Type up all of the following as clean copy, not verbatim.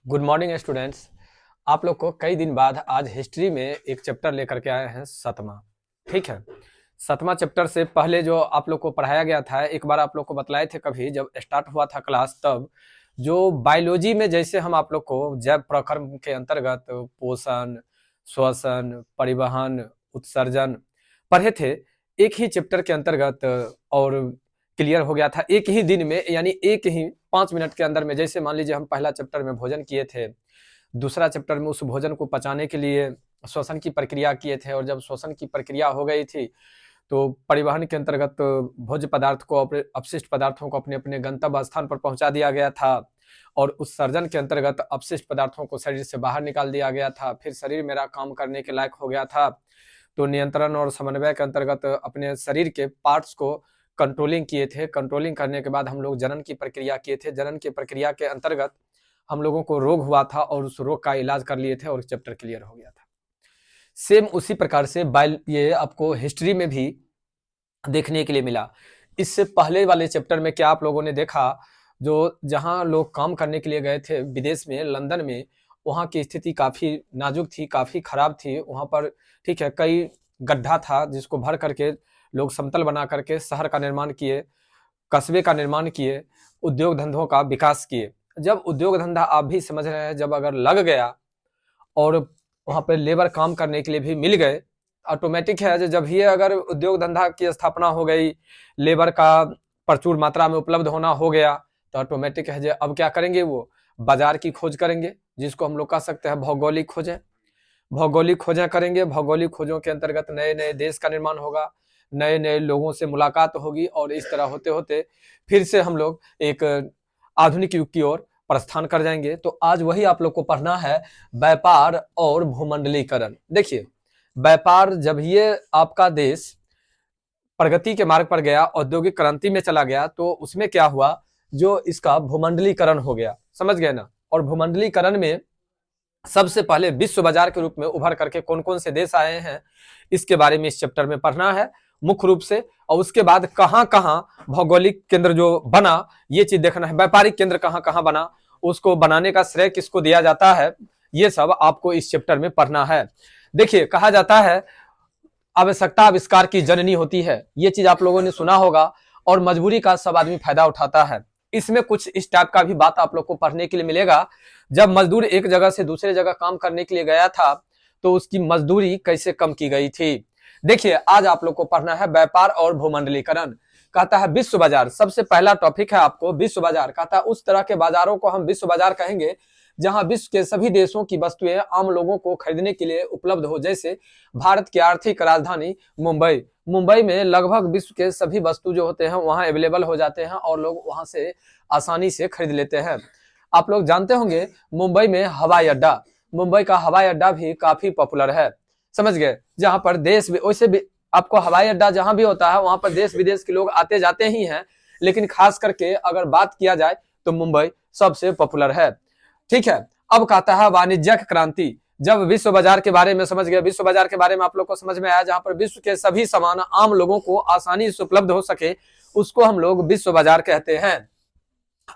Good morning students. आप लोग को कई दिन बाद आज हिस्ट्री में एक चैप्टर लेकर के आए हैं, सतमा। ठीक है, सतमा चैप्टर से पहले जो आप लोग को पढ़ाया गया था, एक बार आप लोग को बतलाए थे कभी जब स्टार्ट हुआ था क्लास, तब जो बायोलॉजी में जैसे हम आप लोग को जैव प्रक्रम के अंतर्गत पोषण, श्वसन, परिवहन, उत्सर्जन पढ़े थे, एक ही चैप्टर के अंतर्गत और क्लियर हो गया था एक ही दिन में, यानी एक ही 5 मिनट के अंदर में। जैसे मान लीजिए हम पहला चैप्टर में भोजन किए थे, दूसरा चैप्टर में उस भोजन को पचाने के लिए श्वसन की प्रक्रिया किए थे, और जब श्वसन की प्रक्रिया हो गई थी तो परिवहन के अंतर्गत भोज्य पदार्थ को, अपशिष्ट पदार्थों को अपने अपने गंतव्य स्थान पर पहुंचा दिया गया था, और उत्सर्जन के अंतर्गत अपशिष्ट पदार्थों को शरीर से बाहर निकाल दिया गया था। फिर शरीर मेरा काम करने के लायक हो गया था, तो नियंत्रण और समन्वय के अंतर्गत अपने शरीर के पार्ट्स को कंट्रोलिंग किए थे। कंट्रोलिंग करने के बाद हम लोग जनन की प्रक्रिया किए थे। जनन की प्रक्रिया के अंतर्गत हम लोगों को रोग हुआ था और उस रोग का इलाज कर लिए थे और चैप्टर क्लियर हो गया था। सेम उसी प्रकार से ये आपको हिस्ट्री में भी देखने के लिए मिला। इससे पहले वाले चैप्टर में क्या आप लोगों ने देखा, जो जहां लोग काम करने के लिए गए थे विदेश में, लंदन में, वहां की स्थिति काफी नाजुक थी, काफी खराब थी वहां पर। ठीक है, कई गड्ढा था जिसको भर करके लोग समतल बना करके शहर का निर्माण किए, कस्बे का निर्माण किए, उद्योग धंधों का विकास किए। जब उद्योग धंधा, आप भी समझ रहे हैं, जब अगर लग गया और वहां पर लेबर काम करने के लिए भी मिल गए, ऑटोमेटिक है जब ये अगर उद्योग धंधा की स्थापना हो गई, लेबर का प्रचुर मात्रा में उपलब्ध होना हो गया, तो ऑटोमेटिक है अब क्या करेंगे, वो बाजार की खोज करेंगे, जिसको हम लोग कह सकते हैं भौगोलिक खोजें। भौगोलिक खोजें करेंगे, भौगोलिक खोजों के अंतर्गत नए नए देश का निर्माण होगा, नए नए लोगों से मुलाकात होगी, और इस तरह होते होते फिर से हम लोग एक आधुनिक युग की ओर प्रस्थान कर जाएंगे। तो आज वही आप लोग को पढ़ना है, व्यापार और भूमंडलीकरण। देखिए, व्यापार, जब ये आपका देश प्रगति के मार्ग पर गया, औद्योगिक क्रांति में चला गया, तो उसमें क्या हुआ, जो इसका भूमंडलीकरण हो गया, समझ गए ना। और भूमंडलीकरण में सबसे पहले विश्व बाजार के रूप में उभर करके कौन कौन से देश आए हैं, इसके बारे में इस चैप्टर में पढ़ना है मुख्य रूप से। और उसके बाद कहां कहां भौगोलिक केंद्र जो बना, ये चीज देखना है। व्यापारिक केंद्र कहां कहां बना, उसको बनाने का श्रेय किसको दिया जाता है, ये सब आपको इस चैप्टर में पढ़ना है। देखिए, कहा जाता है आवश्यकता आविष्कार की जननी होती है, ये चीज आप लोगों ने सुना होगा, और मजबूरी का सब आदमी फायदा उठाता है। इसमें कुछ इस टाइप का भी बात आप लोग को पढ़ने के लिए मिलेगा। जब मजदूर एक जगह से दूसरे जगह काम करने के लिए गया था, तो उसकी मजदूरी कैसे कम की गई थी। देखिए, आज आप लोग को पढ़ना है व्यापार और भूमंडलीकरण। कहता है विश्व बाजार, सबसे पहला टॉपिक है आपको विश्व बाजार। कहता है उस तरह के बाजारों को हम विश्व बाजार कहेंगे जहां विश्व के सभी देशों की वस्तुएं आम लोगों को खरीदने के लिए उपलब्ध हो। जैसे भारत की आर्थिक राजधानी मुंबई, मुंबई में लगभग विश्व के सभी वस्तु जो होते हैं वहां अवेलेबल हो जाते हैं, और लोग वहां से आसानी से खरीद लेते हैं। आप लोग जानते होंगे मुंबई में हवाई अड्डा, मुंबई का हवाई अड्डा भी काफी पॉपुलर है, समझ गए। जहां पर देश वैसे भी आपको हवाई अड्डा जहां भी होता है वहां पर देश विदेश के लोग आते जाते ही हैं, लेकिन खास करके अगर बात किया जाए तो मुंबई सबसे पॉपुलर है। ठीक है, अब कहता है वाणिज्यिक क्रांति। जब विश्व बाजार के बारे में समझ गए, विश्व बाजार के बारे में आप लोग को समझ में आया, जहां पर विश्व के सभी सामान आम लोगों को आसानी से उपलब्ध हो सके, उसको हम लोग विश्व बाजार कहते हैं।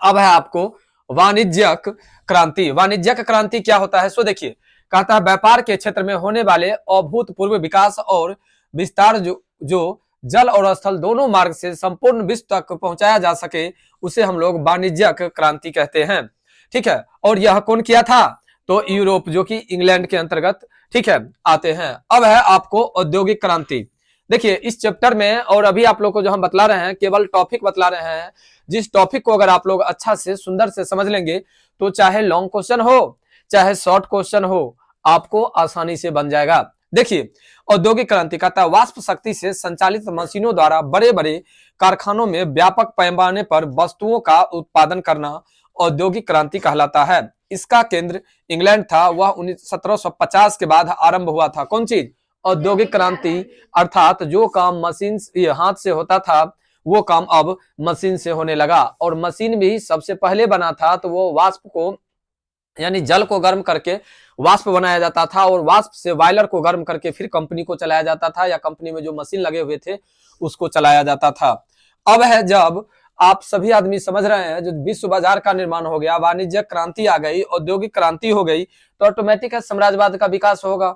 अब है आपको वाणिज्यिक क्रांति। वाणिज्यिक क्रांति क्या होता है, सो देखिए, कहता है व्यापार के क्षेत्र में होने वाले अभूतपूर्व विकास और विस्तार जो जल और स्थल दोनों मार्ग से संपूर्ण विश्व तक पहुंचाया जा सके, उसे हम लोग वाणिज्यिक क्रांति कहते हैं। ठीक है, और यह कौन किया था, तो यूरोप, जो कि इंग्लैंड के अंतर्गत, ठीक है, आते हैं। अब है आपको औद्योगिक क्रांति। देखिए, इस चैप्टर में, और अभी आप लोग को जो हम बतला रहे हैं केवल टॉपिक बतला रहे हैं, जिस टॉपिक को अगर आप लोग अच्छा से सुंदर से समझ लेंगे, तो चाहे लॉन्ग क्वेश्चन हो चाहे शॉर्ट क्वेश्चन हो, आपको आसानी से बन जाएगा। देखिए, औद्योगिक क्रांति कहता है वाष्प शक्ति से संचालित मशीनों द्वारा बड़े बड़े कारखानों में व्यापक पैमाने पर वस्तुओं का उत्पादन करना औद्योगिक क्रांति कहलाता है। इसका केंद्र इंग्लैंड था, वह 1750 के बाद आरंभ हुआ था। कौन चीज, औद्योगिक क्रांति, अर्थात जो काम मशीन हाथ से होता था वो काम अब मशीन से होने लगा। और मशीन भी सबसे पहले बना था, तो वो वाष्प को, यानी जल को गर्म करके वाष्प बनाया जाता था, और वाष्प से बॉयलर को गर्म करके फिर कंपनी को चलाया जाता था, या कंपनी में जो मशीन लगे हुए थे उसको चलाया जाता था। अब है जब आप सभी आदमी समझ रहे हैं, जो विश्व बाजार का निर्माण हो गया, वाणिज्य क्रांति आ गई, औद्योगिक क्रांति हो गई, तो ऑटोमेटिक है साम्राज्यवाद का विकास होगा।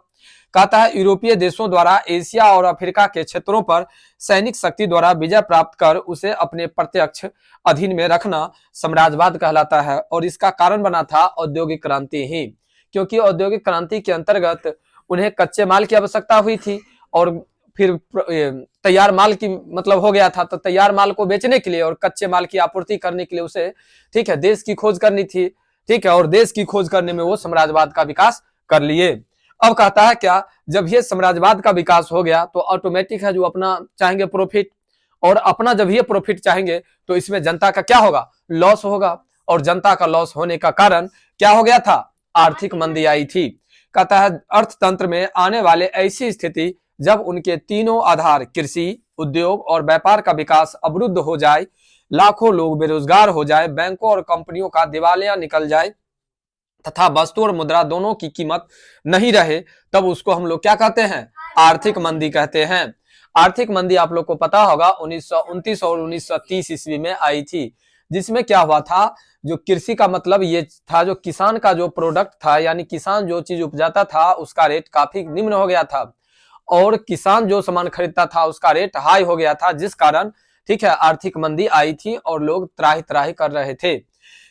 कहता है यूरोपीय देशों द्वारा एशिया और अफ्रीका के क्षेत्रों पर सैनिक शक्ति द्वारा विजय प्राप्त कर उसे अपने प्रत्यक्ष अधीन में रखना साम्राज्यवाद कहलाता है। और इसका कारण बना था औद्योगिक क्रांति ही, क्योंकि औद्योगिक क्रांति के अंतर्गत उन्हें कच्चे माल की आवश्यकता हुई थी और फिर तैयार माल की मतलब हो गया था, तो तैयार माल को बेचने के लिए और कच्चे माल की आपूर्ति करने के लिए उसे ठीक है देश की खोज करनी थी। ठीक है, और देश की खोज करने में वो साम्राज्यवाद का विकास कर लिए। अब कहता है क्या, जब ये साम्राज्यवाद का विकास हो गया तो ऑटोमेटिक है जो अपना चाहेंगे प्रॉफिट, और अपना जब ये प्रॉफिट चाहेंगे तो इसमें जनता का क्या होगा, लॉस होगा। और जनता का लॉस होने का कारण क्या हो गया था, आर्थिक मंदी आई थी। कहता है अर्थतंत्र में आने वाले ऐसी स्थिति जब उनके तीनों आधार कृषि, उद्योग और व्यापार का विकास अवरुद्ध हो जाए, लाखों लोग बेरोजगार हो जाए, बैंकों और कंपनियों का दिवालिया निकल जाए तथा वस्तु और मुद्रा दोनों की कीमत नहीं रहे, तब उसको हम लोग क्या कहते हैं, आर्थिक मंदी कहते हैं। आर्थिक मंदी आप लोग को पता होगा 1929 और 1930 ईस्वी में आई थी, जिसमें क्या हुआ था, जो कृषि का मतलब ये था, जो किसान का जो प्रोडक्ट था यानी किसान जो चीज उपजाता था उसका रेट काफी निम्न हो गया था, और किसान जो सामान खरीदता था उसका रेट हाई हो गया था, जिस कारण ठीक है आर्थिक मंदी आई थी और लोग त्राही त्राही कर रहे थे।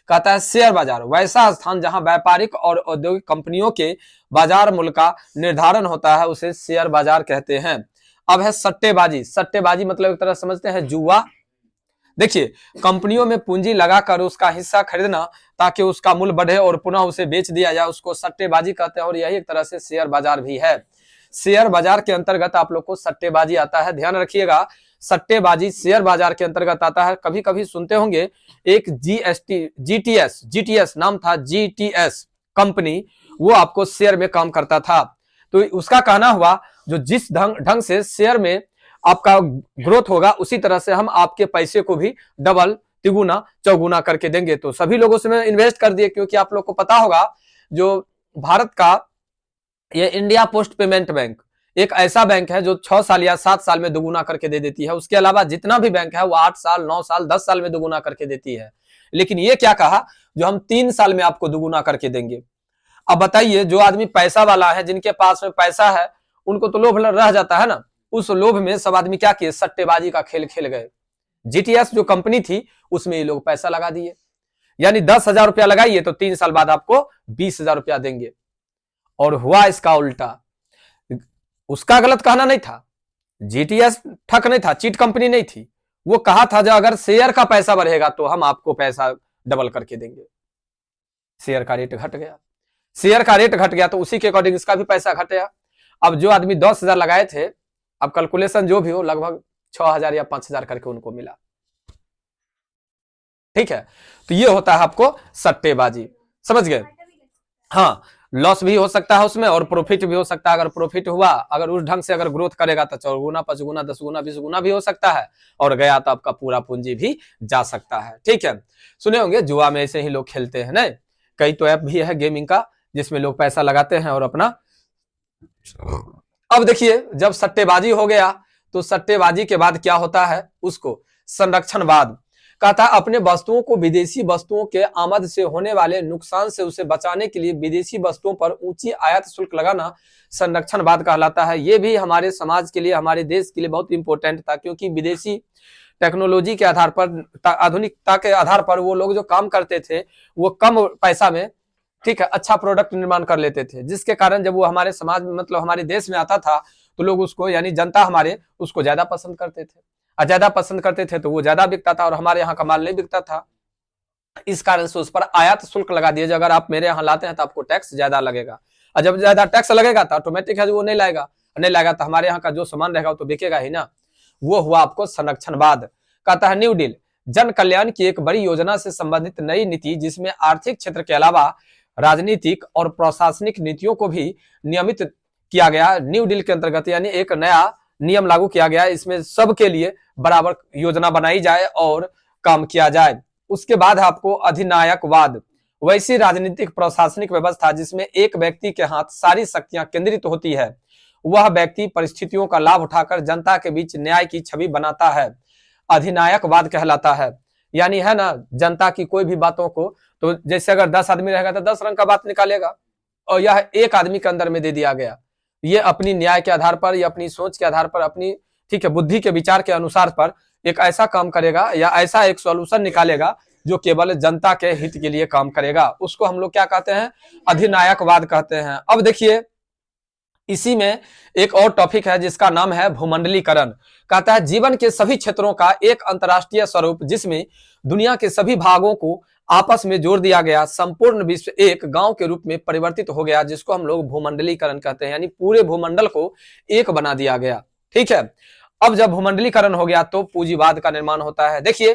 कहता है शेयर बाजार वैसा स्थान जहां व्यापारिक और औद्योगिक कंपनियों के बाजार मूल्य का निर्धारण होता है, उसे शेयर बाजार कहते हैं। अब है सट्टेबाजी। सट्टेबाजी मतलब एक तरह समझते हैं जुआ। देखिए, कंपनियों में पूंजी लगाकर उसका हिस्सा खरीदना ताकि उसका मूल्य बढ़े और पुनः उसे बेच दिया जाए, उसको सट्टेबाजी कहते हैं, और यही एक तरह से शेयर बाजार भी है। शेयर बाजार के अंतर्गत आप लोग को सट्टेबाजी आता है, ध्यान रखिएगा, सट्टेबाजी शेयर बाजार के अंतर्गत आता है। कभी कभी सुनते होंगे एक जीटीएस नाम था, जीटीएस कंपनी, वो आपको शेयर में काम करता था। तो उसका कहना हुआ जो जिस ढंग से शेयर में आपका ग्रोथ होगा उसी तरह से हम आपके पैसे को भी डबल तिगुना चौगुना करके देंगे। तो सभी लोगों से मैं इन्वेस्ट कर दिए, क्योंकि आप लोग को पता होगा जो भारत का ये इंडिया पोस्ट पेमेंट बैंक एक ऐसा बैंक है जो 6 साल या 7 साल में दुगुना करके दे देती है। उसके अलावा जितना भी बैंक है वो 8 साल 9 साल 10 साल में दुगुना करके देती है, लेकिन ये क्या कहा, जो हम 3 साल में आपको दुगुना करके देंगे। अब बताइए, जो आदमी पैसा वाला है, जिनके पास में पैसा है, उनको तो लोभ रह जाता है ना, उस लोभ में सब आदमी क्या किए, सट्टेबाजी का खेल खेल गए। जीटीएस जो कंपनी थी उसमें ये लोग पैसा लगा दिए, यानी 10,000 रुपया लगाइए तो 3 साल बाद आपको 20,000 रुपया देंगे। और हुआ इसका उल्टा। उसका गलत कहना नहीं था, जीटीएस ठग नहीं था, चीट कंपनी नहीं थी, वो कहा था जो अगर शेयर का पैसा बढ़ेगा तो हम आपको पैसा डबल करके देंगे। शेयर का रेट घट गया, शेयर का रेट घट गया तो उसी के अकॉर्डिंग इसका भी पैसा घट गया। अब जो आदमी 10,000 लगाए थे, अब कैलकुलेशन जो भी हो, लगभग 6,000 या 5,000 करके उनको मिला। ठीक है, तो ये होता है आपको सट्टेबाजी, समझ गए। हाँ, लॉस भी हो सकता है उसमें और प्रॉफिट भी हो सकता है। अगर प्रॉफिट हुआ, अगर उस ढंग से अगर ग्रोथ करेगा तो 4 गुना 5 गुना 10 गुना 20 गुना भी हो सकता है, और गया तो आपका पूरा पूंजी भी जा सकता है। ठीक है, सुने होंगे जुआ में ऐसे ही लोग खेलते हैं, नहीं, कई तो ऐप भी है गेमिंग का जिसमें लोग पैसा लगाते हैं और अपना। अब देखिए, जब सट्टेबाजी हो गया तो सट्टेबाजी के बाद क्या होता है, उसको संरक्षणवाद कहता है। अपने वस्तुओं को विदेशी वस्तुओं के आमद से होने वाले नुकसान से उसे बचाने के लिए विदेशी वस्तुओं पर ऊंची आयात शुल्क लगाना संरक्षणवाद कहलाता है। ये भी हमारे समाज के लिए, हमारे देश के लिए बहुत इंपॉर्टेंट था, क्योंकि विदेशी टेक्नोलॉजी के आधार पर, आधुनिकता के आधार पर वो लोग जो काम करते थे वो कम पैसा में ठीक है अच्छा प्रोडक्ट निर्माण कर लेते थे, जिसके कारण जब वो हमारे समाज में मतलब हमारे देश में आता था तो लोग उसको यानी जनता हमारे उसको ज्यादा पसंद करते थे, और ज्यादा पसंद करते थे तो वो ज्यादा बिकता था और हमारे यहाँ का माल नहीं बिकता था। इस कारण से उस पर आयात शुल्क लगा दिया, अगर आप मेरे यहाँ लाते हैं तो आपको टैक्स ज्यादा लगेगा, और जब ज्यादा टैक्स लगेगा तो ऑटोमेटिक है वो नहीं लाएगा तो हमारे यहाँ का जो सामान रहेगा वो तो बिकेगा ही ना। वो हुआ आपको संरक्षणवाद। कहता है न्यू डील जन कल्याण की एक बड़ी योजना से संबंधित नई नीति, जिसमें आर्थिक क्षेत्र के अलावा राजनीतिक और प्रशासनिक नीतियों को भी नियमित किया गया। न्यू डील के अंतर्गत यानी एक नया नियम लागू किया गया, इसमें सबके लिए बराबर योजना बनाई जाए और काम किया जाए। उसके बाद आपको अधिनायकवाद, वैसी राजनीतिक प्रशासनिक व्यवस्था जिसमें एक व्यक्ति के हाथ सारी शक्तियां केंद्रित होती है, वह व्यक्ति परिस्थितियों का लाभ उठाकर जनता के बीच न्याय की छवि बनाता है, अधिनायकवाद कहलाता है। यानी है ना, जनता की कोई भी बातों को, तो जैसे अगर 10 आदमी रहेगा तो 10 रंग का बात निकालेगा, और यह एक आदमी के अंदर में दे दिया गया। ये अपनी न्याय के आधार पर या अपनी सोच के आधार पर, अपनी ठीक है बुद्धि के विचार के अनुसार पर एक ऐसा काम करेगा या ऐसा एक सॉल्यूशन निकालेगा जो केवल जनता के हित के लिए काम करेगा। उसको हम लोग क्या कहते हैं, अधिनायकवाद कहते हैं। अब देखिए इसी में एक और टॉपिक है जिसका नाम है भूमंडलीकरण। कहता है जीवन के सभी क्षेत्रों का एक अंतर्राष्ट्रीय स्वरूप जिसमें दुनिया के सभी भागों को आपस में जोड़ दिया गया, संपूर्ण विश्व एक गांव के रूप में परिवर्तित हो गया, जिसको हम लोग भूमंडलीकरण कहते हैं, यानी पूरे भूमंडल को एक बना दिया गया। ठीक है, अब जब भूमंडलीकरण हो गया तो पूंजीवाद का निर्माण होता है। देखिए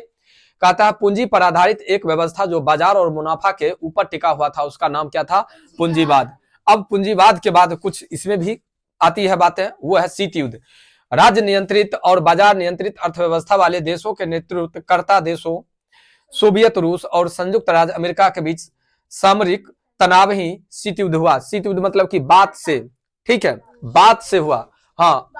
कहता है पूंजी पर आधारित एक व्यवस्था जो बाजार और मुनाफा के ऊपर टिका हुआ था, उसका नाम क्या था, पूंजीवाद। अब पूंजीवाद के बाद कुछ इसमें भी आती है बातें, वो है शीत युद्ध। राज्य नियंत्रित और बाजार नियंत्रित अर्थव्यवस्था वाले देशों के नेतृत्व करता देशों सोवियत रूस और संयुक्त राज्य अमेरिका के बीच सामरिक तनाव ही शीत युद्ध हुआ। शीत युद्ध मतलब कि बात से, ठीक है, बात से हुआ, हाँ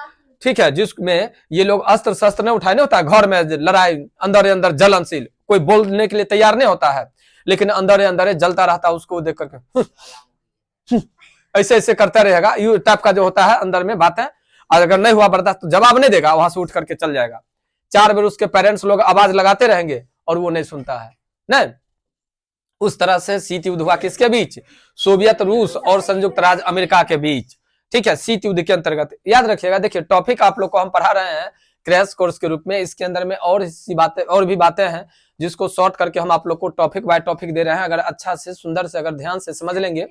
ठीक है, जिसमें ये लोग अस्त्र शस्त्र नहीं उठाए, नहीं होता है घर में लड़ाई, अंदर अंदर जलनशील, कोई बोलने के लिए तैयार नहीं होता है लेकिन अंदर अंदर जलता रहता है, उसको देख करके ऐसे ऐसे करता रहेगा, यू टाइप का जो होता है अंदर में बातें। अगर नहीं हुआ बर्दाश्त तो जवाब नहीं देगा, वहां से उठ करके चल जाएगा। 4 बार उसके पेरेंट्स लोग आवाज लगाते रहेंगे और वो नहीं सुनता है, नहीं। उस तरह से शीत युद्ध हुआ किसके बीच, सोवियत रूस और संयुक्त राज्य अमेरिका के बीच। ठीक है, शीत युद्ध के अंतर्गत याद रखिएगा। देखिए टॉपिक आप लोग को हम पढ़ा रहे हैं क्रैश कोर्स के रूप में, इसके अंदर में और सी बातें और भी बातें हैं जिसको शॉर्ट करके हम आप लोग को टॉपिक बाय टॉपिक दे रहे हैं। अगर अच्छा से सुंदर से अगर ध्यान से समझ लेंगे।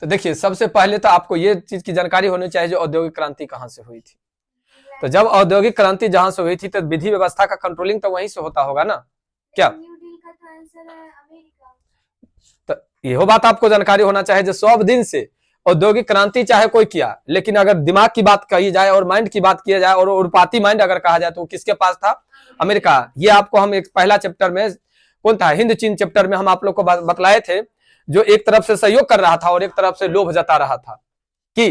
तो देखिए सबसे पहले तो आपको ये चीज की जानकारी होनी चाहिए जो औद्योगिक क्रांति कहाँ से हुई थी। तो जब औद्योगिक क्रांति जहां से हुई थी तो विधि व्यवस्था का कंट्रोलिंग तो वहीं से होता होगा ना, क्या? तो यह बात आपको जानकारी होना चाहिए जो 100 दिन से औद्योगिक क्रांति चाहे कोई किया, लेकिन अगर दिमाग की बात कही जाए और माइंड की बात किया जाए और उर्पाती माइंड अगर कहा जाए तो किसके पास था, अमेरिका। ये आपको हम एक पहला चैप्टर में कौन था, हिंद चीन चैप्टर में हम आप लोग को बतलाए थे, जो एक तरफ से सहयोग कर रहा था और एक तरफ से लोभ जता रहा था कि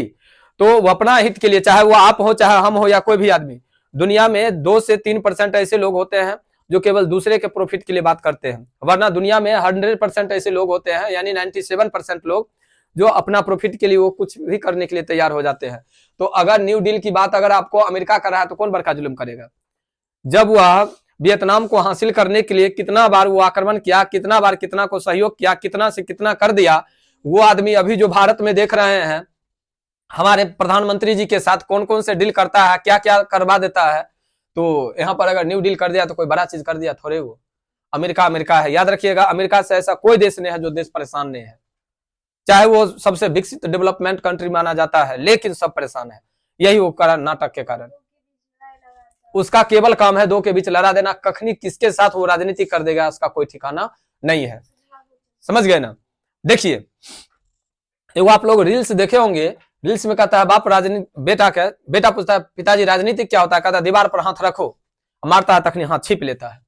तो वो अपना हित के लिए, चाहे वो आप हो चाहे हम हो या कोई भी आदमी, दुनिया में 2 से 3% ऐसे लोग होते हैं जो केवल दूसरे के प्रॉफिट के लिए बात करते हैं, वरना दुनिया में 100% ऐसे लोग होते हैं, यानी 97% लोग जो अपना प्रॉफिट के लिए वो कुछ भी करने के लिए तैयार हो जाते हैं। तो अगर न्यू डील की बात अगर आपको अमेरिका कर रहा है तो कौन बड़का जुल्म करेगा? जब वह वियतनाम को हासिल करने के लिए कितना बार वो आक्रमण किया, कितना बार कितना को सहयोग किया, कितना से कितना कर दिया, वो आदमी अभी जो भारत में देख रहे हैं हमारे प्रधानमंत्री जी के साथ कौन कौन से डील करता है, क्या क्या करवा देता है। तो यहाँ पर अगर न्यू डील कर दिया तो कोई बड़ा चीज कर दिया थोड़े, वो अमेरिका अमेरिका है। याद रखिएगा अमेरिका से ऐसा कोई देश नहीं है जो देश परेशान नहीं है, चाहे वो सबसे विकसित डेवलपमेंट कंट्री माना जाता है, लेकिन सब परेशान है। यही वो कारण, नाटक के कारण। उसका केवल काम है 2 के बीच लड़ा देना, कखनी किसके साथ वो राजनीति कर देगा उसका कोई ठिकाना नहीं है। समझ गए ना? देखिए वो आप लोग रील्स देखे होंगे, रील्स में कहता है बाप राजनीति, बेटा पूछता है पिताजी राजनीति क्या होता है, कहता है दीवार पर हाथ रखो, मारता है तखनी हाथ छिप लेता है।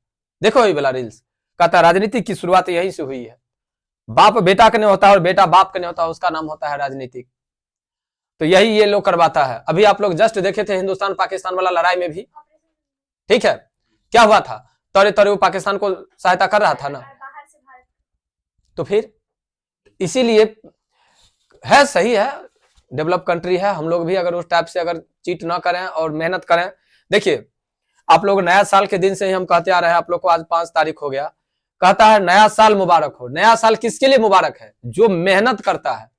देखो ये वाला रील्स, कहता है राजनीति की शुरुआत यहीं से हुई है। बाप बेटा के नहीं होता और बेटा बाप के नहीं होता, उसका नाम होता है राजनीतिक। तो यही ये लोग करवाता है। अभी आप लोग जस्ट देखे थे हिंदुस्तान पाकिस्तान वाला लड़ाई में भी, ठीक है, क्या हुआ था, तौरे तौरे वो पाकिस्तान को सहायता कर रहा था ना। तो फिर इसीलिए है, सही है, डेवलप कंट्री है, हम लोग भी अगर उस टाइप से अगर चीट ना करें और मेहनत करें। देखिए आप लोग नया साल के दिन से ही हम कहते आ रहे हैं आप लोग को, आज 5 तारीख हो गया, कहता है नया साल मुबारक हो। नया साल किसके लिए मुबारक है? जो मेहनत करता है।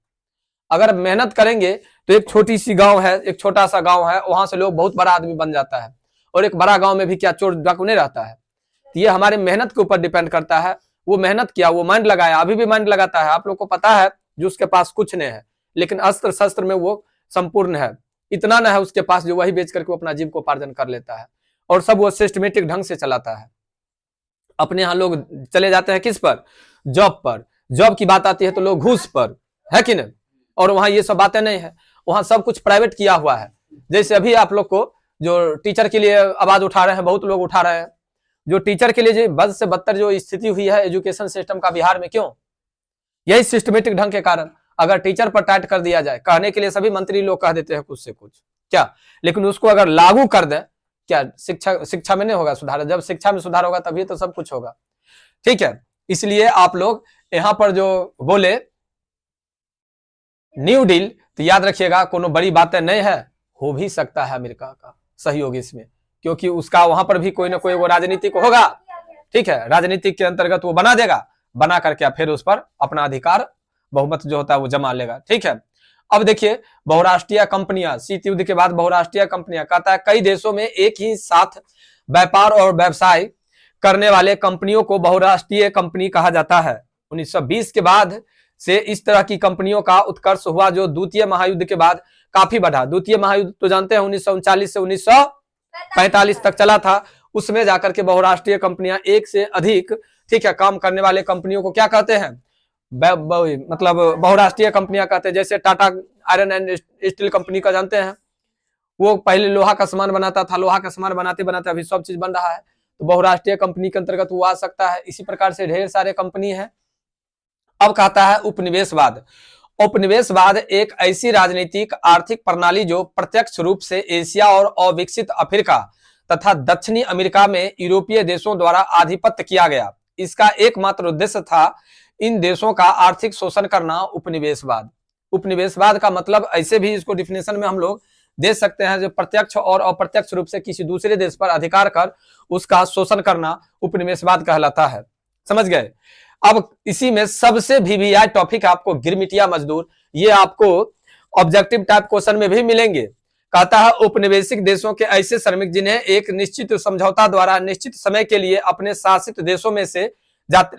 अगर मेहनत करेंगे तो एक छोटी सी गांव है, एक छोटा सा गांव है, वहां से लोग बहुत बड़ा आदमी बन जाता है, और एक बड़ा गांव में भी क्या चोर डाकू नहीं रहता है। तो ये हमारे मेहनत के ऊपर डिपेंड करता है। वो मेहनत किया, वो माइंड लगाया, अभी भी माइंड लगाता है। आप लोग को पता है जो उसके पास कुछ नहीं है लेकिन अस्त्र शस्त्र में वो संपूर्ण है, इतना न है उसके पास जो वही बेच करके वो अपना जीव को उपार्जन कर लेता है, और सब वो सिस्टमेटिक ढंग से चलाता है। अपने यहाँ लोग चले जाते हैं किस पर, जॉब पर, जॉब की बात आती है तो लोग घूस पर, है कि नहीं? और वहां ये सब बातें नहीं है, वहां सब कुछ प्राइवेट किया हुआ है। जैसे अभी आप लोग को जो टीचर के लिए आवाज उठा रहे हैं, बहुत लोग उठा रहे हैं, जो टीचर के लिए जो बद से बदतर जो स्थिति हुई है एजुकेशन सिस्टम का बिहार में, क्यों? यही सिस्टमेटिक ढंग के कारण। अगर टीचर पर टाइट कर दिया जाए, कहने के लिए सभी मंत्री लोग कह देते हैं कुछ से कुछ, क्या, लेकिन उसको अगर लागू कर दे, क्या शिक्षा में नहीं होगा सुधार? जब शिक्षा में सुधार होगा तभी तो सब कुछ होगा। ठीक है, इसलिए आप लोग यहां पर जो बोले न्यू डील, तो याद रखिएगा कोनो बड़ी बातें नहीं है, हो भी सकता है अमेरिका का सहयोग इसमें, क्योंकि उसका वहां पर भी कोई ना कोई वो राजनीतिक होगा। ठीक है, राजनीतिक के अंतर्गत वो बना देगा, बना करके फिर उस पर अपना अधिकार बहुमत जो होता है वो जमा लेगा। ठीक है, अब देखिए बहुराष्ट्रीय कंपनियां, शीत युद्ध के बाद बहुराष्ट्रीय कंपनियां, कहता है कई देशों में एक ही साथ व्यापार और व्यवसाय करने वाले कंपनियों को बहुराष्ट्रीय कंपनी कहा जाता है। 1920 के बाद से इस तरह की कंपनियों का उत्कर्ष हुआ, जो द्वितीय महायुद्ध के बाद काफी बढ़ा। द्वितीय महायुद्ध तो जानते हैं 1939 से 1945 तक चला था। उसमें जाकर के बहुराष्ट्रीय कंपनियां, एक से अधिक, ठीक है, काम करने वाले कंपनियों को क्या कहते हैं? मतलब बहुराष्ट्रीय कंपनियां कहते हैं। जैसे Tata iron and steel company का जानते हैं, वो पहले लोहा का सामान बनाता था, लोहा का सामान बनाते बनाते अभी सब चीज बन रहा है, तो बहुराष्ट्रीय कंपनी के अंतर्गत वो आ सकता है। इसी प्रकार से ढेर सारे कंपनी है। अब कहता है उपनिवेशवाद। उपनिवेशवाद एक ऐसी राजनीतिक आर्थिक प्रणाली जो प्रत्यक्ष रूप से एशिया और अविकसित अफ्रीका तथा दक्षिणी अमेरिका में यूरोपीय देशों द्वारा आधिपत्य किया गया। इसका एकमात्र उद्देश्य था इन देशों का आर्थिक शोषण करना। उपनिवेशवाद, उपनिवेशवाद का मतलब ऐसे भी इसको डिफिनेशन में हम लोग दे सकते हैं, जो प्रत्यक्ष और अप्रत्यक्ष रूप से किसी दूसरे देश पर अधिकार कर उसका शोषण करना उपनिवेशवाद कहलाता है। समझ गए? अब इसी में सबसे वीवीआई टॉपिक आपको गिरमिटिया मजदूर, ये आपको ऑब्जेक्टिव टाइप क्वेश्चन में भी मिलेंगे। कहता है उपनिवेशिक देशों के ऐसे श्रमिक जिन्हें एक निश्चित समझौता द्वारा निश्चित समय के लिए अपने शासित देशों में से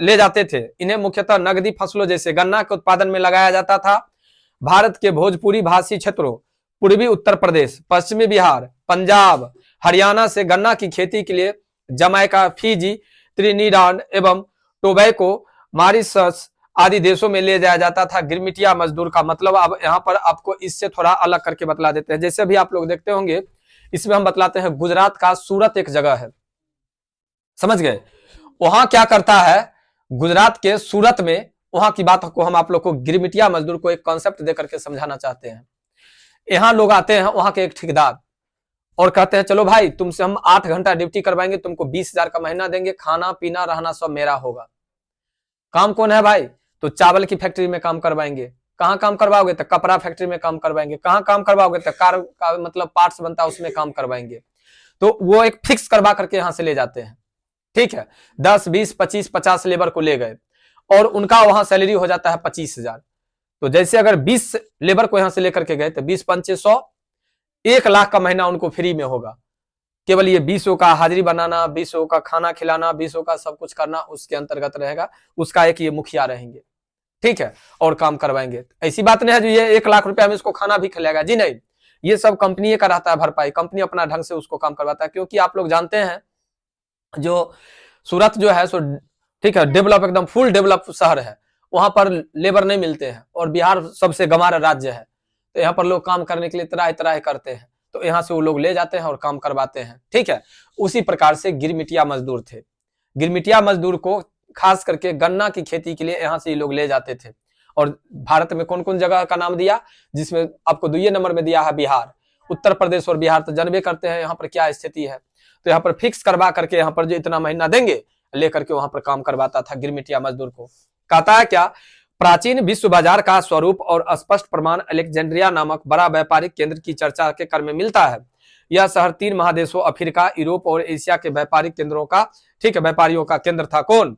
ले जाते थे। इन्हें मुख्यतः नगदी फसलों जैसे गन्ना के उत्पादन में लगाया जाता था। भारत के भोजपुरी भाषी क्षेत्रों, पूर्वी उत्तर प्रदेश, पश्चिमी बिहार, पंजाब, हरियाणा से गन्ना की खेती के लिए जमैका, फिजी, त्रिनिडाद एवं टोबैको, मॉरिशस आदि देशों में ले जाया जाता था। गिरमिटिया मजदूर का मतलब अब यहाँ पर आपको इससे थोड़ा अलग करके बतला देते हैं। जैसे भी आप लोग देखते होंगे, इसमें हम बतलाते हैं गुजरात का सूरत एक जगह है, समझ गए? वहां क्या करता है, गुजरात के सूरत में, वहां की बात को हम आप लोग को गिरमिटिया मजदूर को एक कॉन्सेप्ट देकर के समझाना चाहते हैं। यहाँ लोग आते हैं, वहां के एक ठेकेदार, और कहते हैं चलो भाई तुमसे हम 8 घंटा ड्यूटी करवाएंगे, तुमको 20,000 का महीना देंगे, खाना पीना रहना सब मेरा होगा। काम कौन है भाई? तो चावल की फैक्ट्री में काम करवाएंगे। कहाँ काम करवाओगे? तो कपड़ा फैक्ट्री में काम करवाएंगे। कहाँ काम करवाओगे? तो कार का मतलब पार्ट्स बनता है उसमें काम करवाएंगे। तो वो एक फिक्स करवा करके यहाँ से ले जाते हैं। ठीक है, 10, 20, 25, 50 लेबर को ले गए और उनका वहां सैलरी हो जाता है 25,000। तो जैसे अगर 20 लेबर को यहां से लेकर के गए तो 20 पंचे 100, 1 लाख का महीना उनको फ्री में होगा। केवल ये 20 का हाजिरी बनाना, 20 का खाना खिलाना, 20 का सब कुछ करना उसके अंतर्गत रहेगा। उसका एक ये मुखिया रहेंगे, ठीक है, और काम करवाएंगे। ऐसी बात नहीं है जो ये 1 लाख रुपया में इसको खाना भी खिलाएगा, जी नहीं, ये सब कंपनी का रहता है भरपाई। कंपनी अपना ढंग से उसको काम करवाता है, क्योंकि आप लोग जानते हैं जो सूरत जो है सो, ठीक है, डेवलप, एकदम फुल डेवलप शहर है, वहां पर लेबर नहीं मिलते हैं, और बिहार सबसे गंवार राज्य है, तो यहाँ पर लोग काम करने के लिए तरह तरह करते हैं, तो यहाँ से वो लोग ले जाते हैं और काम करवाते हैं। ठीक है, उसी प्रकार से गिरमिटिया मजदूर थे। गिरमिटिया मजदूर को खास करके गन्ना की खेती के लिए यहाँ से ये लोग ले जाते थे। और भारत में कौन कौन जगह का नाम दिया, जिसमें आपको 2 नंबर में दिया है बिहार, उत्तर प्रदेश और बिहार, तो जानबे करते हैं यहाँ पर क्या स्थिति है। तो यहाँ पर फिक्स करवा करके यहाँ पर जो इतना महीना देंगे लेकर के वहां पर काम करवाता था गिरमिटिया मजदूर को। कहता है क्या, प्राचीन विश्व बाजार का स्वरूप और स्पष्ट प्रमाण अलेक्जेंड्रिया नामक बड़ा व्यापारिक केंद्र की चर्चा के क्रम में मिलता है। यह शहर 3 महादेशों अफ्रीका, यूरोप और एशिया के व्यापारिक केंद्रों का, ठीक है, व्यापारियों का केंद्र था। कौन?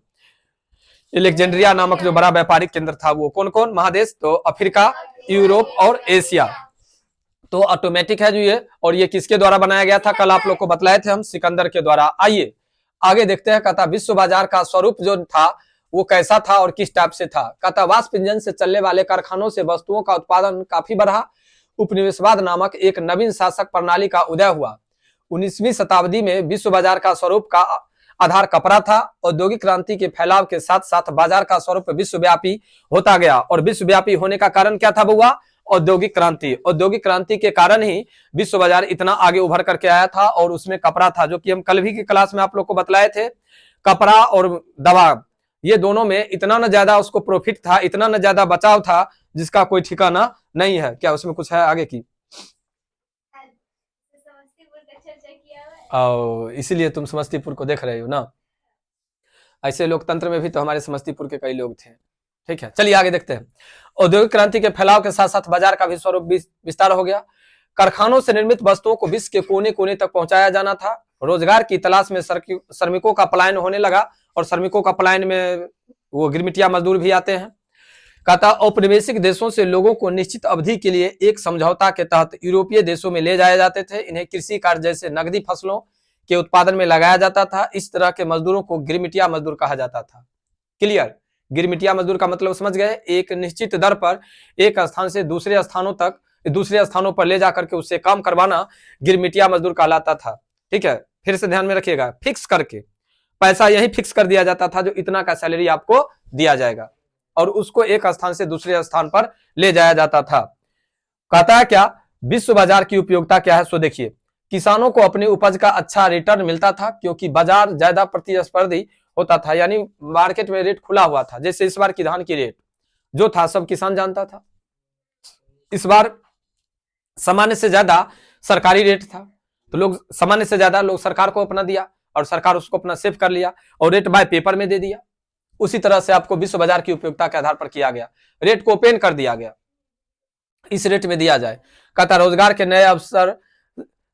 अलेक्जेंड्रिया नामक जो बड़ा व्यापारिक केंद्र था वो कौन कौन महादेश? तो अफ्रीका, यूरोप और एशिया। तो ऑटोमेटिक है जो ये, और ये किसके द्वारा बनाया गया था? कल आप लोग को बतलाए थे हम, सिकंदर के द्वारा। आइए आगे देखते हैं। कहता विश्व बाजार का स्वरूप जो था वो कैसा था और किस टाइप से था। कहता वाष्प इंजन से चलने वाले कारखानों से वस्तुओं का उत्पादन काफी बढ़ा। उपनिवेशवाद नामक एक नवीन शासक प्रणाली का उदय हुआ। 19वीं शताब्दी में विश्व बाजार का स्वरूप का आधार कपड़ा था। औद्योगिक क्रांति के फैलाव के साथ साथ बाजार का स्वरूप विश्वव्यापी होता गया, और विश्वव्यापी होने का कारण क्या था बुआ? औद्योगिक क्रांति। औद्योगिक क्रांति के कारण ही विश्व बाजार इतना आगे उभर करके आया था, और उसमें कपड़ा था, जो कि हम कल भी की क्लास में आप लोग को बतलाए थे। कपड़ा और दवा, ये दोनों में इतना न ज्यादा उसको प्रॉफिट था, इतना न ज्यादा बचाव था, जिसका कोई ठिकाना नहीं है। क्या उसमें कुछ है आगे की? और इसीलिए तुम समस्तीपुर को देख रहे हो ना। ऐसे लोकतंत्र में भी तो हमारे समस्तीपुर के कई लोग थे। ठीक है, चलिए आगे देखते हैं। औद्योगिक क्रांति के फैलाव के साथ साथ बाजार का भी स्वरूप विस्तार हो गया। कारखानों से निर्मित वस्तुओं को विश्व के कोने कोने तक पहुंचाया जाना था। रोजगार की तलाश में श्रमिकों का पलायन होने लगा, और श्रमिकों का पलायन में वो गिरमिटिया मजदूर भी आते हैं। कहता औपनिवेशिक देशों से लोगों को निश्चित अवधि के लिए एक समझौता के तहत यूरोपीय देशों में ले जाए जाते थे। इन्हें कृषि कार्य जैसे नकदी फसलों के उत्पादन में लगाया जाता था। इस तरह के मजदूरों को गिरमिटिया मजदूर कहा जाता था। क्लियर? गिरमिटिया मजदूर का मतलब समझ गए? एक निश्चित दर पर एक स्थान से दूसरे स्थानों पर ले जाकर के उससे काम करवाना गिरमिटिया मजदूर कहलाता था। ठीक है, फिर से ध्यान में रखिएगा, फिक्स करके पैसा यही फिक्स कर दिया जाता था, जो इतना का सैलरी आपको दिया जाएगा, और उसको एक स्थान से दूसरे स्थान पर ले जाया जाता था। कहता है क्या, विश्व बाजार की उपयोगिता क्या है? सो देखिए, किसानों को अपनी उपज का अच्छा रिटर्न मिलता था, क्योंकि बाजार ज्यादा प्रतिस्पर्धी होता था, यानी मार्केट में रेट खुला हुआ था। जैसे इस बार की धान की रेट जो था सब किसान जानता था। इस बार सामान्य से ज्यादा सरकारी रेट था, तो लोग सामान्य से ज्यादा लोग सरकार को अपना दिया, और सरकार उसको अपना सेव कर लिया और रेट बाय पेपर में दे दिया। उसी तरह से आपको विश्व बाजार की उपयोगिता के आधार पर किया गया, रेट को ओपन कर दिया गया, इस रेट में दिया जाए। कहता रोजगार के नए अवसर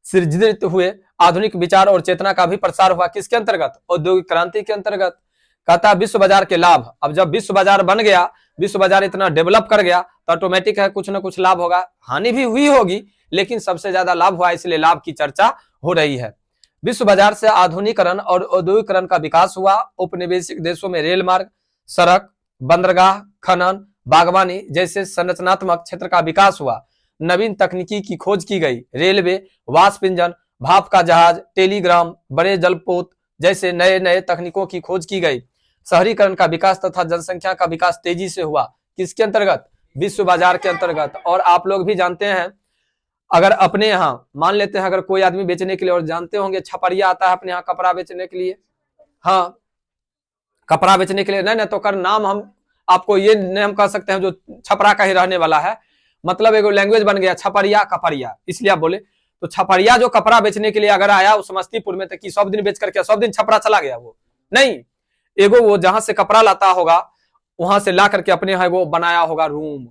सृजित हुए, आधुनिक विचार और चेतना का भी प्रसार हुआ। किसके अंतर्गत? औद्योगिक क्रांति के अंतर्गत। कहता विश्व बाजार के लाभ। अब जब विश्व बाजार बन गया, विश्व बाजार इतना डेवलप कर गया, तो ऑटोमेटिक है कुछ ना कुछ लाभ होगा। हानि भी हुई होगी, लेकिन सबसे ज्यादा लाभ हुआ, इसलिए लाभ की चर्चा हो रही है। विश्व बाजार से आधुनिकरण और औद्योगिकरण का विकास हुआ। उपनिवेशिक देशों में रेल मार्ग, सड़क, बंदरगाह, खनन, बागवानी जैसे संरचनात्मक क्षेत्र का विकास हुआ। नवीन तकनीकी की खोज की गई। रेलवे, वाष्प इंजन, भाप का जहाज, टेलीग्राम, बड़े जलपोत जैसे नए नए तकनीकों की खोज की गई। शहरीकरण का विकास तथा जनसंख्या का विकास तेजी से हुआ। किसके अंतर्गत? विश्व बाजार के अंतर्गत। और आप लोग भी जानते हैं, अगर अपने यहाँ मान लेते हैं, अगर कोई आदमी बेचने के लिए, और जानते होंगे छपरिया आता है अपने यहाँ कपड़ा बेचने के लिए। हाँ, कपड़ा बेचने के लिए नहीं तो कर नाम हम आपको ये नाम कह सकते हैं, जो छपरा का ही रहने वाला है, मतलब एगो लैंग्वेज बन गया छपरिया कपरिया, इसलिए आप बोले। तो छपरिया जो कपड़ा बेचने के लिए अगर आया उस समस्तीपुर में, तो कि सब दिन बेच करके सब दिन छपरा चला गया? वो नहीं, एगो वो जहां से कपड़ा लाता होगा वहां से ला करके अपने यहाँ वो बनाया होगा रूम,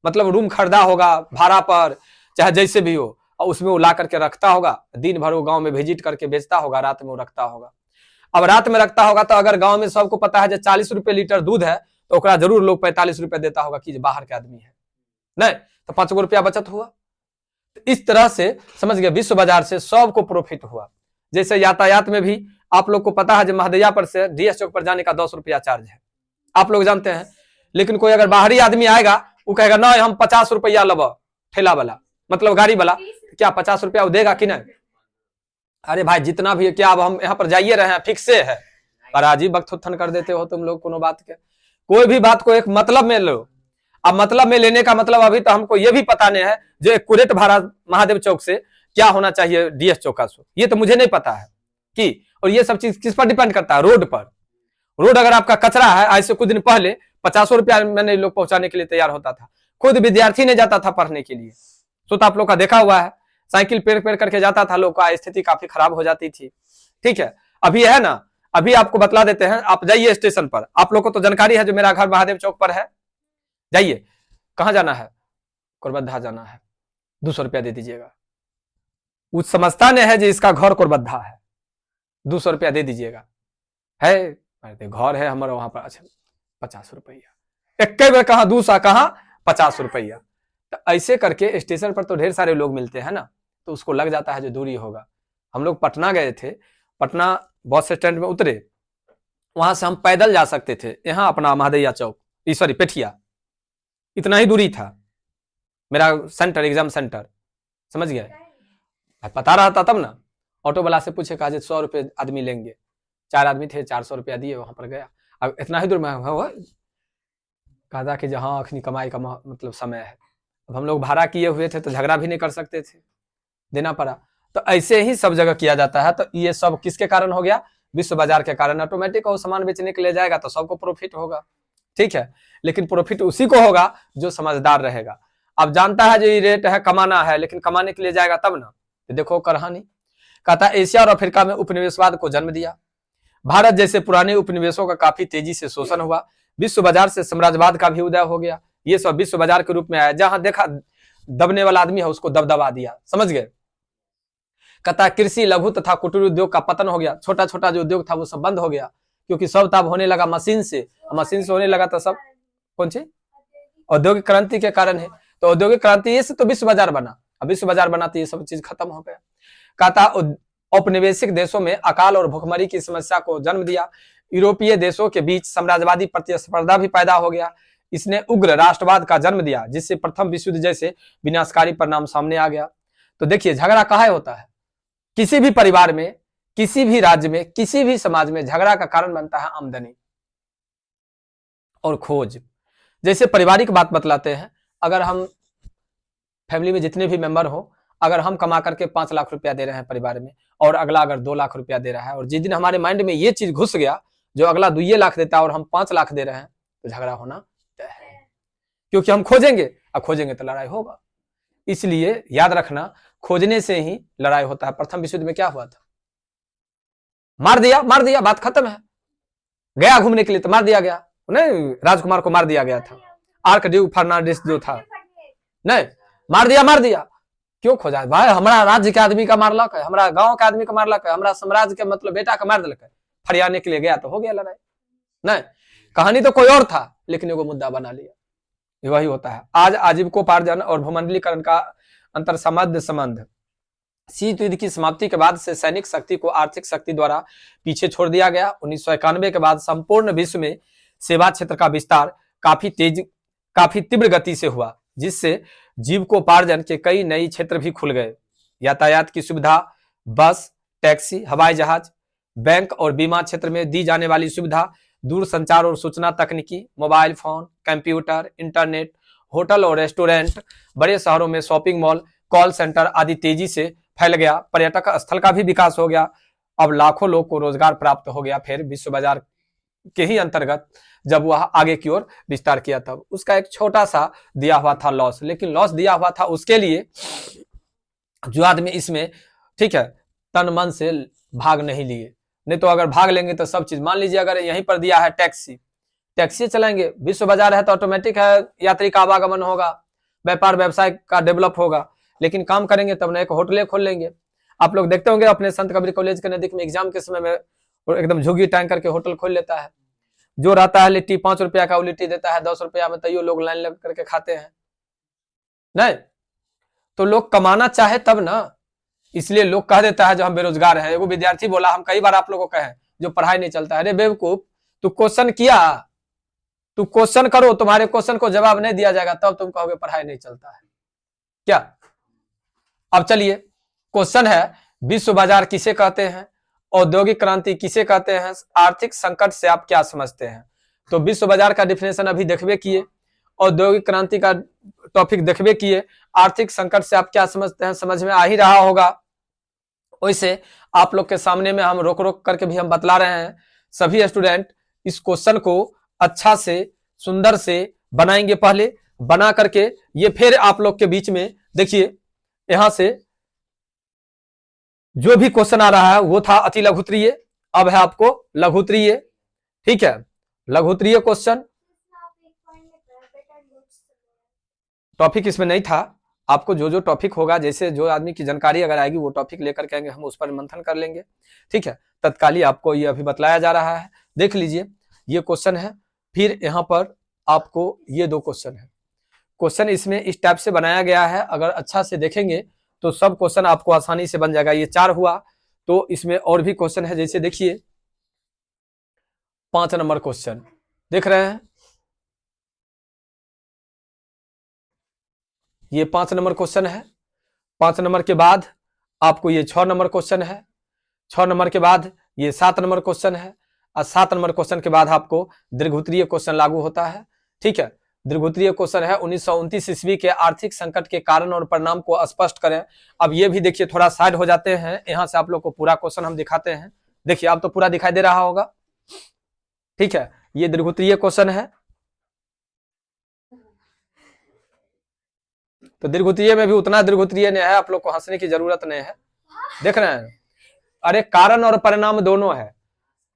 मतलब रूम खरीदा होगा भाड़ा पर, चाहे जैसे भी हो, और उसमें वो ला करके रखता होगा। दिन भर वो गांव में विजिट करके बेचता होगा, रात में वो रखता होगा। अब रात में रखता होगा तो अगर गांव में सबको पता है जो 40 रुपए लीटर दूध है, तो ओकरा जरूर लोग 45 रुपए देता होगा कि बाहर के आदमी है, नहीं तो 5 रुपया बचत हुआ। तो इस तरह से समझ गए, विश्व बाजार से सबको प्रॉफिट हुआ। जैसे यातायात में भी आप लोग को पता है, जो महदैया पर से डीएस चौक पर जाने का 10 रुपया चार्ज है, आप लोग जानते हैं। लेकिन कोई अगर बाहरी आदमी आएगा, वो कहेगा ना हम 50 रुपया लब, ठेला वाला मतलब गाड़ी वाला, क्या 50 रुपया वो देगा कि नहीं? अरे भाई जितना भी है, क्या अब हम यहाँ पर जाइए रहे हैं, फिक्स है। पर अजीब वक्त उत्थन कर देते हो तुम लोग, कोनो बात के कोई भी बात को एक मतलब में लो। अब मतलब में लेने का मतलब अभी तो हमको ये भी पता नहीं है, जो एक्यूरेट भाड़ा महादेव चौक से क्या होना चाहिए डीएस चौका से, ये तो मुझे नहीं पता है कि। और ये सब चीज किस पर डिपेंड करता है? रोड पर। रोड अगर आपका कचरा है, आज से कुछ दिन पहले 50 रुपया मैंने लोग पहुंचाने के लिए तैयार होता था, खुद विद्यार्थी नहीं जाता था पढ़ने के लिए, तो आप लोग का देखा हुआ है, साइकिल पेड़ पेड़ करके जाता था, लोग का स्थिति काफी खराब हो जाती थी। ठीक है, अभी है ना, अभी आपको बतला देते हैं, आप जाइए स्टेशन पर, आप लोग को तो जानकारी है, जो मेरा घर महादेव चौक पर है, जाइए। कहां जाना है? कोरबद्धा जाना है, 200 रुपया दे दीजिएगा। वो समझता नहीं है जो इसका घर कोरबद्धा है, 200 रुपया दे दीजिएगा। है घर है हमारा वहां पर, अच्छा 50 रुपया, एक बार कहा 200, कहा 50 रुपया। तो ऐसे करके स्टेशन पर तो ढेर सारे लोग मिलते हैं ना, तो उसको लग जाता है जो दूरी होगा। हम लोग पटना गए थे, पटना बस स्टैंड में उतरे, वहां से हम पैदल जा सकते थे यहाँ अपना महादैया चौक, सॉरी पेठिया, इतना ही दूरी था मेरा सेंटर, एग्जाम सेंटर, समझ गए? पता रहता तब ना। ऑटो वाला से पूछे, कहा 100 रुपये आदमी लेंगे, 4 आदमी थे, 400 रुपया दिए, वहां पर गया। अब इतना ही दूर में कहा कि जहाँ अखनी कमाई का मतलब समय है। अब हम लोग भाड़ा किए हुए थे तो झगड़ा भी नहीं कर सकते थे, देना पड़ा। तो ऐसे ही सब जगह किया जाता है। तो ये सब किसके कारण हो गया? विश्व बाजार के कारण। ऑटोमेटिक वो सामान बेचने के लिए जाएगा तो सबको प्रॉफिट होगा, ठीक है। लेकिन प्रॉफिट उसी को होगा जो समझदार रहेगा। अब जानता है जो ये रेट है, कमाना है, लेकिन कमाने के लिए जाएगा तब ना। तो देखो कहानी कहता एशिया और अफ्रीका में उपनिवेशवाद को जन्म दिया। भारत जैसे पुराने उपनिवेशों का काफी तेजी से शोषण हुआ। विश्व बाजार से साम्राज्यवाद का भी उदय हो गया। ये सब विश्व बाजार के रूप में आया, जहां देखा दबने वाला आदमी है उसको दबदबा दिया। समझ गए। कहता कृषि, लघु तथा कुटीर उद्योग का पतन हो गया। छोटा छोटा जो उद्योग था वो सब बंद हो गया, क्योंकि सब तब होने लगा मशीन से होने लगा। तो सब कौन सी औद्योगिक क्रांति के कारण है। तो औद्योगिक क्रांति ये से तो विश्व बाजार बना। अब विश्व बाजार बना तो ये सब चीज खत्म हो गया। कहता औपनिवेशिक देशों में अकाल और भुखमरी की समस्या को जन्म दिया। यूरोपीय देशों के बीच साम्राज्यवादी प्रतिस्पर्धा भी पैदा हो गया। इसने उग्र राष्ट्रवाद का जन्म दिया, जिससे प्रथम विश्व युद्ध जैसे विनाशकारी परिणाम सामने आ गया। तो देखिए झगड़ा कहाँ होता है, किसी भी परिवार में, किसी भी राज्य में, किसी भी समाज में झगड़ा का कारण बनता है आमदनी और खोज। जैसे पारिवारिक बात बतलाते हैं, अगर हम फैमिली में जितने भी मेंबर हो, अगर हम कमा करके 5 लाख रुपया दे रहे हैं परिवार में, और अगला अगर 2 लाख रुपया दे रहा है, और जिस दिन हमारे माइंड में ये चीज घुस गया जो अगला 2 लाख देता है और हम 5 लाख दे रहे हैं, तो झगड़ा होना तय है। क्योंकि हम खोजेंगे, और खोजेंगे तो लड़ाई होगा। इसलिए याद रखना, खोजने से ही लड़ाई होता है। प्रथम विश्व युद्ध में क्या हुआ था, मार दिया, बात खत्म है। गया घूमने के लिए तो मार दिया गया, नहीं राजकुमार को मार दिया गया था, आर्कड्यूक फर्नांडिस जो था, नहीं मार दिया। क्यों खोजा भाई, हमारा राज्य के आदमी का मारलक है, हमारा गांव के आदमी का मारलक है, हमारा साम्राज्य के मतलब बेटा का मार दिलक है, फरियाने के लिए गया तो हो गया लड़ाई। नहीं, कहानी तो कोई और था, लेकिन वो मुद्दा बना लिया। वही होता है। आज आजीविकोपार्जन और भूमंडलीकरण का अंतर संबंध शीत युद्ध की समाप्ति के बाद से सैनिक शक्ति को आर्थिक शक्ति द्वारा पीछे छोड़ दिया गया। 1991 के बाद संपूर्ण विश्व में सेवा क्षेत्र का विस्तार काफी तीव्र गति से हुआ, जिससे जीविकोपार्जन के कई नए क्षेत्र भी खुल गए। यातायात की सुविधा, बस, टैक्सी, हवाई जहाज, बैंक और बीमा क्षेत्र में दी जाने वाली सुविधा, दूर संचार और सूचना तकनीकी, mobile phone, computer, internet, hotel और रेस्टोरेंट, बड़े शहरों में शॉपिंग मॉल, कॉल सेंटर आदि तेजी से फैल गया। पर्यटक स्थल का भी विकास हो गया। अब लाखों लोग को रोजगार प्राप्त हो गया। फिर विश्व बाजार के ही अंतर्गत जब वह आगे की ओर विस्तार किया, तब उसका एक छोटा सा दिया हुआ था लॉस, लेकिन लॉस दिया हुआ था उसके लिए जो आदमी इसमें ठीक है तन मन से भाग नहीं लिए। नहीं तो अगर भाग लेंगे तो सब चीज, मान लीजिए अगर यहीं पर दिया है टैक्सी चलाएंगे, विश्व बाजार है तो ऑटोमेटिक है यात्री का आवागमन होगा, व्यापार व्यवसाय का डेवलप होगा। लेकिन काम करेंगे तब ना एक होटलें खोल लेंगे। आप लोग देखते होंगे अपने संत कबीर कॉलेज के नजदीक में एग्जाम के समय में एकदम झुग्गी टांग करके होटल खोल लेता है। जो रहता है लिट्टी 5 रुपया का, वो लिट्टी देता है 10 रुपया में, तैयो लोग लाइन लग करके खाते हैं। नहीं तो लोग कमाना चाहे तब ना, इसलिए लोग कह देता है जो हम बेरोजगार हैं। एगो विद्यार्थी बोला, हम कई बार आप लोगों को कहे जो पढ़ाई नहीं चलता है, अरे बेवकूफ, तू क्वेश्चन किया, तू क्वेश्चन करो, तुम्हारे क्वेश्चन को जवाब नहीं दिया जाएगा तब तुम कहोगे पढ़ाई नहीं चलता है क्या। अब चलिए, क्वेश्चन है विश्व बाजार किसे कहते हैं, औद्योगिक क्रांति किसे कहते हैं, आर्थिक संकट से आप क्या समझते हैं। तो विश्व बाजार का डिफिनेशन अभी देखबे किए, औद्योगिक क्रांति का टॉपिक देखबे किए, आर्थिक संकट से आप क्या समझते हैं, समझ में आ ही रहा होगा। वैसे आप लोग के सामने में हम रोक रोक करके भी हम बतला रहे हैं। सभी स्टूडेंट इस क्वेश्चन को अच्छा से सुंदर से बनाएंगे, पहले बना करके ये फिर आप लोग के बीच में देखिए, यहां से जो भी क्वेश्चन आ रहा है वो था अति लघुत्तरीय, अब है आपको लघुत्तरीय। ठीक है, लघुत्तरीय क्वेश्चन टॉपिक इसमें नहीं था। आपको जो जो टॉपिक होगा, जैसे जो आदमी की जानकारी अगर आएगी वो टॉपिक लेकर के आएंगे, हम उस पर मंथन कर लेंगे। ठीक है, तत्कालीन आपको ये अभी बतलाया जा रहा है। देख लीजिए, ये क्वेश्चन है, फिर यहाँ पर आपको ये 2 क्वेश्चन है। क्वेश्चन इसमें इस टाइप से बनाया गया है, अगर अच्छा से देखेंगे तो सब क्वेश्चन आपको आसानी से बन जाएगा। ये 4 हुआ, तो इसमें और भी क्वेश्चन है। जैसे देखिए 5 नंबर क्वेश्चन देख रहे हैं, ये 5 नंबर क्वेश्चन है। 5 नंबर के बाद आपको ये 6 नंबर क्वेश्चन है। 6 नंबर के बाद ये 7 नंबर क्वेश्चन है, और 7 नंबर क्वेश्चन के बाद आपको दीर्घोत्तरीय क्वेश्चन लागू होता है। ठीक है, दीर्घोत्तरीय क्वेश्चन है 1929 ईस्वी के आर्थिक संकट के कारण और परिणाम को स्पष्ट करें। अब ये भी देखिए, थोड़ा साइड हो जाते हैं, यहां से आप लोग को पूरा क्वेश्चन हम दिखाते हैं। देखिए अब तो पूरा दिखाई दे रहा होगा। ठीक है, ये दीर्घोत्तरीय क्वेश्चन है। तो दीर्घोत्तरीय में भी उतना दीर्घोत्तरीय नहीं है, आप लोग को हंसने की जरूरत नहीं है। देख रहे हैं, अरे कारण और परिणाम दोनों है।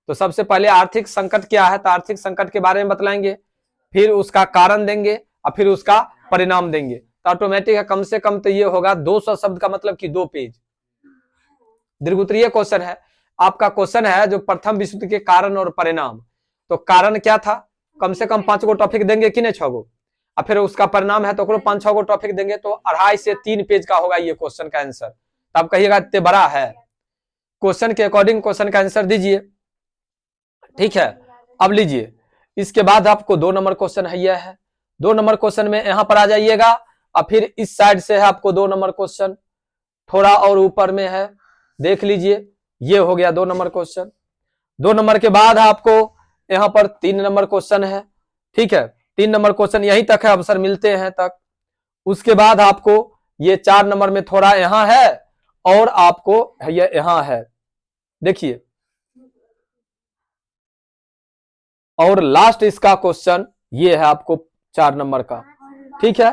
तो सबसे पहले आर्थिक संकट क्या है, तो आर्थिक संकट के बारे में बतलाएंगे, फिर उसका कारण देंगे और फिर उसका परिणाम देंगे। तो ऑटोमेटिक है, कम से कम तो ये होगा 200 शब्द का मतलब कि 2 पेज। दीर्घोत्तरीय क्वेश्चन है आपका। क्वेश्चन है जो प्रथम विश्व युद्ध के कारण और परिणाम। तो कारण क्या था, कम से कम 5 गो टॉपिक देंगे कि नहीं, 6 गो, और फिर उसका परिणाम है तो 5-6 गो टॉपिक देंगे, तो 2.5 से 3 पेज का होगा ये क्वेश्चन का आंसर। तो आप कहिएगा इतने बड़ा है, क्वेश्चन के अकॉर्डिंग क्वेश्चन का आंसर दीजिए, ठीक है। अब लीजिए, इसके बाद आपको 2 नंबर क्वेश्चन है, यह है 2 नंबर क्वेश्चन में यहां पर आ जाइएगा, और फिर इस साइड से है आपको 2 नंबर क्वेश्चन, थोड़ा और ऊपर में है, देख लीजिए, ये हो गया 2 नंबर क्वेश्चन। 2 नंबर के बाद आपको यहां पर 3 नंबर क्वेश्चन है, ठीक है। 3 नंबर क्वेश्चन यहीं तक है, अवसर मिलते हैं तक। उसके बाद आपको ये 4 नंबर में थोड़ा यहां है, और आपको ये यहां है, देखिए। और लास्ट इसका क्वेश्चन ये है आपको 4 नंबर का, ठीक है।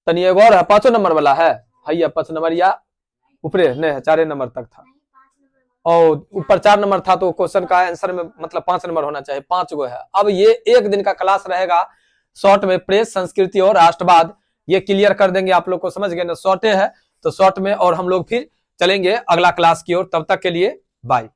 तनी एक और है 5 नंबर वाला है, भैया 5 नंबर या ऊपरे नहीं है, 4 नंबर तक था, और ऊपर 4 नंबर था, तो क्वेश्चन का आंसर में मतलब 5 नंबर होना चाहिए, 5 गो है। अब ये 1 दिन का क्लास रहेगा शॉर्ट में, प्रेस, संस्कृति और राष्ट्रवाद, ये क्लियर कर देंगे आप लोग को, समझ गए ना। शॉर्टे है तो शॉर्ट में, और हम लोग फिर चलेंगे अगला क्लास की ओर। तब तक के लिए बाय।